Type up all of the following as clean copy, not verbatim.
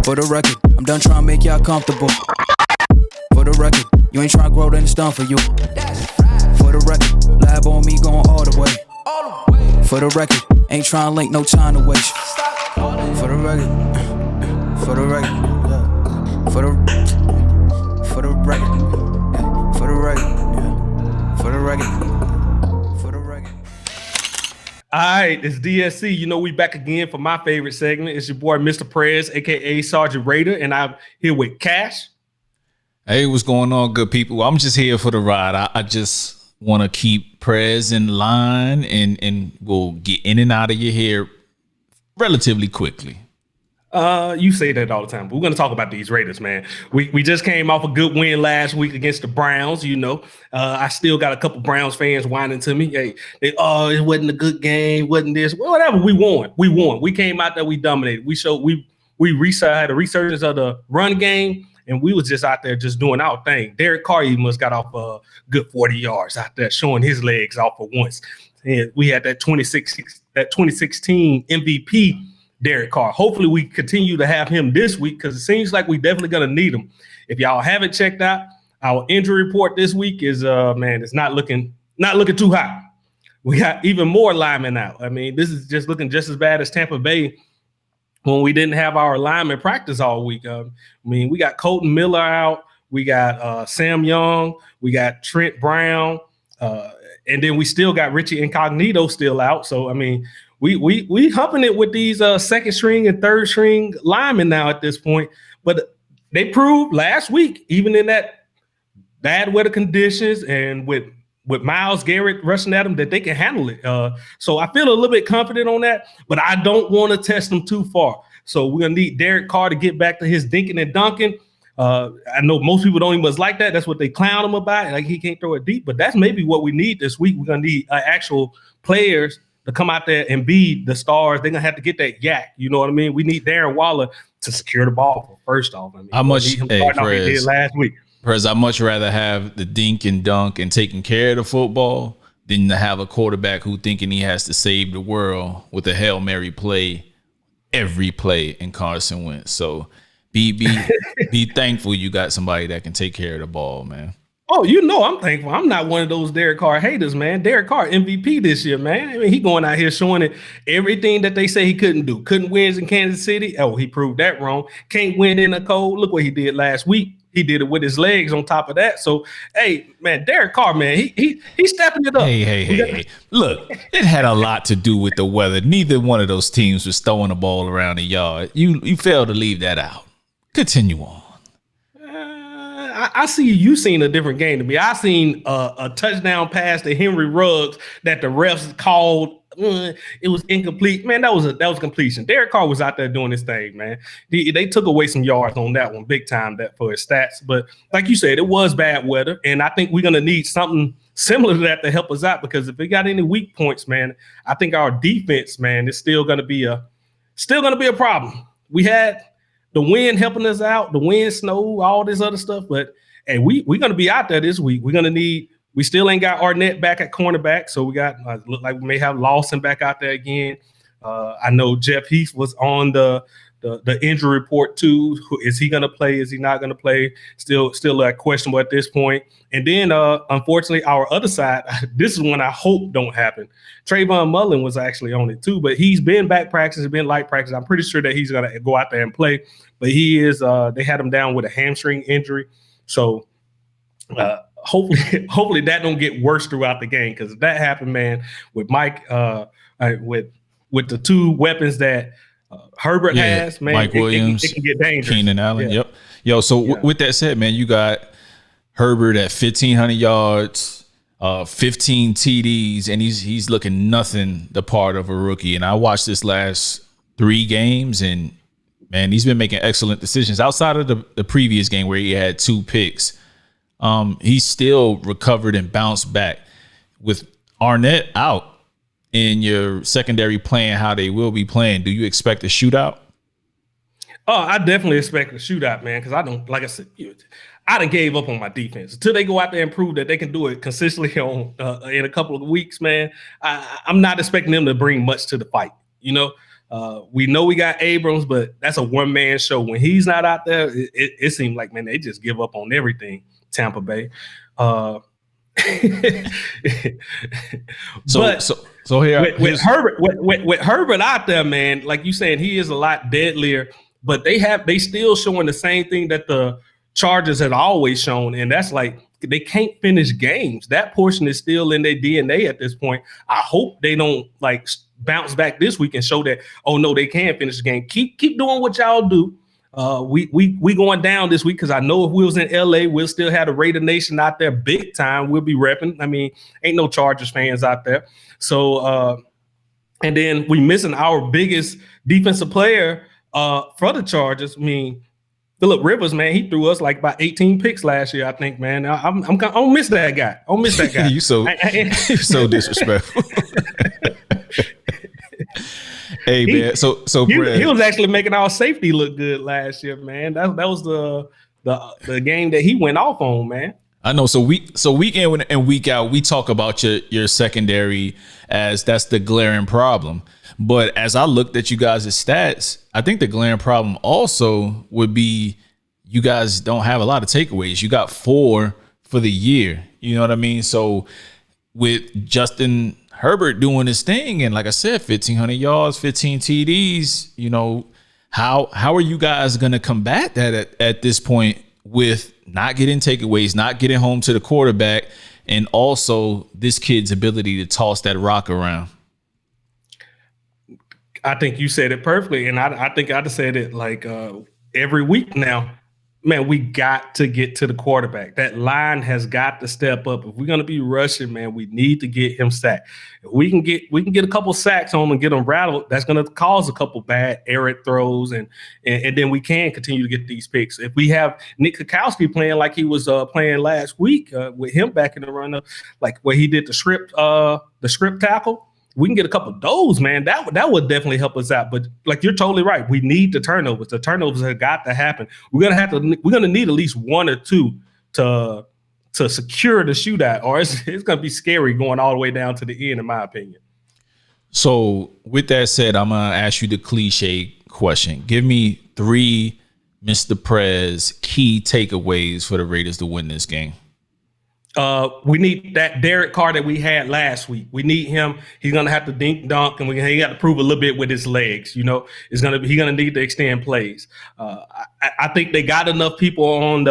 For the record, I'm done trying to make y'all comfortable. For the record, you ain't trying to grow, then it's done for you. For the record, lab on me going all the way. For the record, ain't trying to link, no time to waste. For the record, for the record, for the record, for the record, for the record, for the record. All right, it's DSC. You know, we back again for my favorite segment. It's your boy, Mr. Prez, aka Sergeant Raider, and I'm here with Cash. Hey, what's going on, good people? I'm just here for the ride. I just want to keep Prez in line, and we'll get in and out of your hair relatively quickly. You say that all the time, but we're going to talk about these Raiders, man. We just came off a good win last week against the Browns. You know, I still got a couple Browns fans whining to me. Hey, it wasn't a good game, wasn't this? Well, whatever. We won. We came out there, we dominated. We showed we had a resurgence of the run game, and we was just out there just doing our thing. Derek Carr even must got off a good 40 yards out there, showing his legs off for once. And we had that 2016 MVP. Derek Carr. Hopefully we continue to have him this week because it seems like we definitely going to need him. If y'all haven't checked out our injury report this week is it's not looking too hot. We got even more linemen out. I mean, this is just looking just as bad as Tampa Bay when we didn't have our linemen practice all week. We got Colton Miller out. We got Sam Young. We got Trent Brown. And then we still got Richie Incognito still out. So, I mean, we humping it with these second string and third string linemen now at this point. But they proved last week, even in that bad weather conditions and with Myles Garrett rushing at them, that they can handle it. So I feel a little bit confident on that, but I don't want to test them too far. So we're going to need Derek Carr to get back to his dinking and dunking. I know most people don't even like that. That's what they clown him about. Like he can't throw it deep, but that's maybe what we need this week. We're going to need actual players to come out there and be the stars. They're going to have to get that yak. You know what I mean? We need Darren Waller to secure the ball first off. I mean, how much he did last week. Perez, I'd much rather have the dink and dunk and taking care of the football than to have a quarterback who thinking he has to save the world with a Hail Mary play every play in Carson Wentz. So be thankful you got somebody that can take care of the ball, man. Oh, you know I'm thankful. I'm not one of those Derek Carr haters, man. Derek Carr MVP this year, man. I mean, he going out here showing it everything that they say he couldn't do. Couldn't win in Kansas City. Oh, he proved that wrong. Can't win in the cold. Look what he did last week. He did it with his legs on top of that. So, hey, man, Derek Carr, man, he's stepping it up. Hey. Look, it had a lot to do with the weather. Neither one of those teams was throwing the ball around the yard. You failed to leave that out. Continue on. I see you seen a different game to me. I seen a touchdown pass to Henry Ruggs that the refs called. It was incomplete. Man, that was completion. Derek Carr was out there doing his thing, man. They took away some yards on that one, big time, that for his stats. But like you said, it was bad weather, and I think we're gonna need something similar to that to help us out because if we got any weak points, man, I think our defense, man, is still gonna be a problem. We had the wind helping us out, the wind, snow, all this other stuff. But hey, we're going to be out there this week. We still ain't got Arnett back at cornerback. So we got, look like we may have Lawson back out there again. I know Jeff Heath was on the injury report too. Is he going to play? Is he not going to play? Still questionable at this point. And then, unfortunately, our other side, this is one I hope don't happen. Trayvon Mullen was actually on it too, but he's been back practice, been light practice. I'm pretty sure that he's going to go out there and play, but he is. They had him down with a hamstring injury, so hopefully that don't get worse throughout the game because if that happened, man, with Mike, with the two weapons that Herbert has, man, Mike Williams, it can get dangerous. Keenan Allen, yeah. Yep. Yo, so with that said, man, you got Herbert at 1,500 yards, 15 TDs, and he's looking nothing the part of a rookie. And I watched this last 3 games, and man, he's been making excellent decisions. Outside of the previous game where he had 2 picks, he's still recovered and bounced back. With Arnett out and your secondary playing how they will be playing, do you expect a shootout? Oh, I definitely expect a shootout, man, because I don't, like I said, I done gave up on my defense until they go out there and prove that they can do it consistently in a couple of weeks, man. I'm not expecting them to bring much to the fight. You know, We know we got Abrams, but that's a one-man show. When he's not out there, it seems like, man, they just give up on everything, Tampa Bay. So here with Herbert out there, man, like you saying, he is a lot deadlier, but they still showing the same thing that the Chargers had always shown, and that's like they can't finish games. That portion is still in their DNA at this point. I hope they don't like bounce back this week and show that, oh no, they can finish the game. Keep doing what y'all do. We going down this week because I know if we was in LA, we'll still have the Raider Nation out there big time. We'll be repping. I mean, ain't no Chargers fans out there. So and then we missing our biggest defensive player for the Chargers. I mean, Phillip Rivers, man, he threw us like about 18 picks last year, I think, man. I'm gonna miss that guy. I don't miss that guy. You so disrespectful. Hey, man. So he was actually making our safety look good last year, man. That was the game that he went off on, man. I know. So week in and week out, we talk about your secondary as that's the glaring problem. But as I looked at you guys' stats, I think the glaring problem also would be you guys don't have a lot of takeaways. You got 4 for the year. You know what I mean? So with Justin Herbert doing his thing, and like I said, 1,500 yards, 15 TDs, you know, how are you guys going to combat that at this point with not getting takeaways, not getting home to the quarterback, and also this kid's ability to toss that rock around? I think you said it perfectly, and I think I'd said it like every week now. Man, we got to get to the quarterback. That line has got to step up. If we're going to be rushing, man, we need to get him sacked. If we can get a couple sacks on him and get him rattled, that's going to cause a couple bad errant throws, and then we can continue to get these picks. If we have Nick Kwiatkowski playing like he was playing last week with him back in the run, like where he did the script tackle, we can get a couple of those, man. That would definitely help us out. But like you're totally right, we need the turnovers. The turnovers have got to happen. We're gonna need at least 1 or 2 to secure the shootout, or it's gonna be scary going all the way down to the end, in my opinion. So with that said, I'm gonna ask you the cliche question. Give me 3 Mr. Prez key takeaways for the Raiders to win this game. We need that Derek Carr that we had last week. We need him. He's gonna have to dink dunk, and he got to prove a little bit with his legs. You know, he's gonna need to extend plays. I think they got enough people on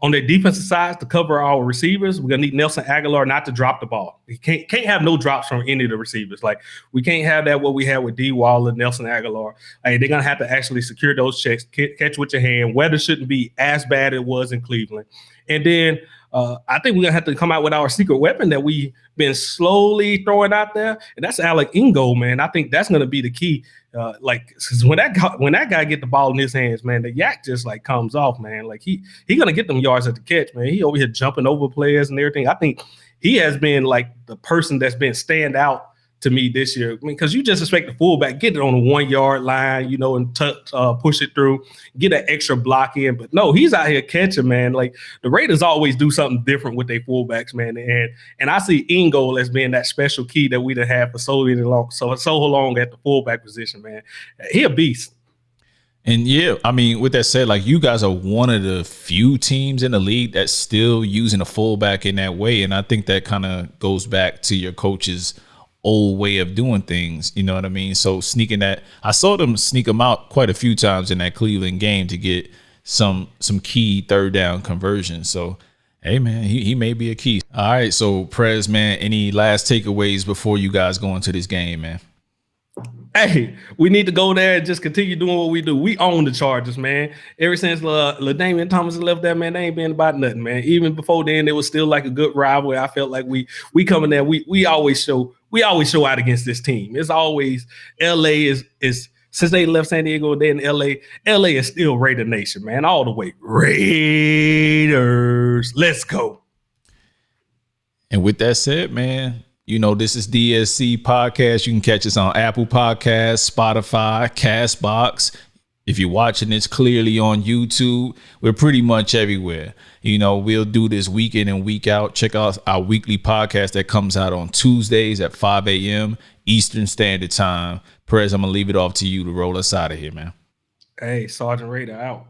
on their defensive side to cover our receivers. We're gonna need Nelson Aguilar not to drop the ball. He can't have no drops from any of the receivers. Like we can't have that what we had with D. Waller, Nelson Aguilar. They're gonna have to actually secure those checks, catch with your hand. Weather shouldn't be as bad as it was in Cleveland, and then. I think we're gonna have to come out with our secret weapon that we've been slowly throwing out there, and that's Alec Ingold, man. I think that's gonna be the key. When that guy get the ball in his hands, man, the yak just like comes off, man. Like he gonna get them yards at the catch, man. He over here jumping over players and everything. I think he has been like the person that's been stand out to me this year. I mean, because you just expect the fullback get it on the 1 yard line, you know, and push it through, get an extra block in. But no, he's out here catching, man. Like the Raiders always do something different with their fullbacks, man. And I see Ingold as being that special key that we done had for so long at the fullback position, man. He a beast. And yeah, I mean, with that said, like you guys are one of the few teams in the league that's still using a fullback in that way. And I think that kind of goes back to your coach's old way of doing things, you know what I mean? So sneaking that, I saw them sneak them out quite a few times in that Cleveland game to get some key third down conversions. So, hey man, he may be a key. All right, so Prez, man, any last takeaways before you guys go into this game, man? Hey, we need to go there and just continue doing what we do. We own the Chargers, man. Ever since LaDainian Thomas left there, man, they ain't been about nothing, man. Even before then, it was still like a good rivalry. I felt like we coming there. We always show out against this team. It's always LA is since they left San Diego, they're in LA. LA is still Raider Nation, man, all the way. Raiders, let's go. And with that said, man, you know, this is DSC Podcast. You can catch us on Apple Podcasts, Spotify, Castbox. If you're watching this clearly on YouTube, we're pretty much everywhere. You know, we'll do this week in and week out. Check out our weekly podcast that comes out on Tuesdays at 5 a.m. Eastern Standard Time. Perez, I'm going to leave it off to you to roll us out of here, man. Hey, Sergeant Raider out.